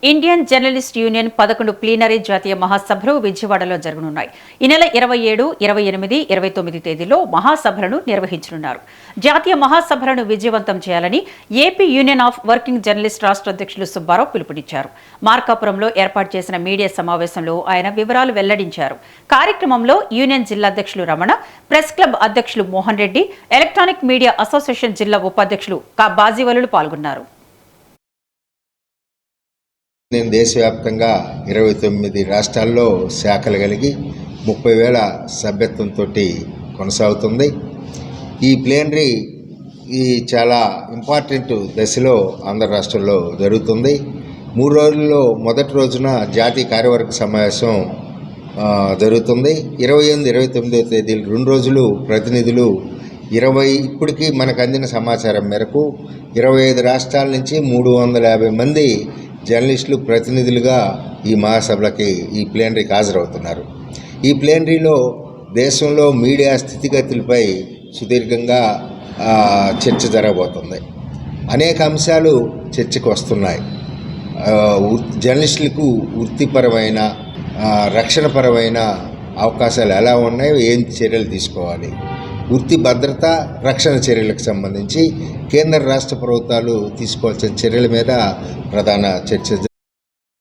Indian journalist union 11 plenary జాతీయ మహాసభలు విజయవాడలో జరగనున్నాయి. ఈ నెల 27, 28, 29 తేదీల్లో మహాసభలను నిర్వహించనున్నారు. జాతీయ మహాసభలను విజయవంతం చేయాలని AP union of working journalist రాష్ట్ర అధ్యక్షులు సుబ్బారావు పిలుపునిచ్చారు. మార్కాపురంలో ఏర్పాటు చేసిన మీడియా సమావేశంలో ఆయన వివరాలు వెల్లడించారు. కార్యక్రమంలో యూనియన్ జిల్లా అధ్యక్షులు రమణ, ప్రెస్ క్లబ్ అధ్యక్షులు Mohan Reddy, electronic media association జిల్లా ఉపాధ్యక్షులు బాజీవలులు పాల్గొన్నారు. నేను దేశవ్యాప్తంగా 29 రాష్ట్రాల్లో శాఖలు కలిగి 30,000 సభ్యత్వంతో కొనసాగుతుంది. ఈ ప్లేనరీ చాలా ఇంపార్టెంట్ దశలో ఆంధ్ర రాష్ట్రంలో జరుగుతుంది. 3 రోజుల్లో మొదటి రోజున జాతీయ కార్యవర్గ సమావేశం జరుగుతుంది. 28, 29 తేదీలు 2 రోజులు ప్రతినిధులు ఇప్పటికీ మనకు అందిన సమాచారం మేరకు 25 రాష్ట్రాల నుంచి 350 మంది జర్నలిస్టులు ప్రతినిధులుగా ఈ మహాసభలకి ఈ ప్లేనరీకి హాజరవుతున్నారు. ఈ ప్లేనరీలో దేశంలో మీడియా స్థితిగతులపై సుదీర్ఘంగా చర్చ జరగబోతుంది. అనేక అంశాలు చర్చకు వస్తున్నాయి. జర్నలిస్టులకు వృత్తిపరమైన రక్షణపరమైన అవకాశాలు ఎలా ఉన్నాయో, ఏం చర్యలు తీసుకోవాలి, వృత్తి భద్రత, రక్షణ చర్యలకు సంబంధించి కేంద్ర రాష్ట్ర ప్రభుత్వాలు తీసుకోవాల్సిన చర్యల మీద ప్రధాన చర్చ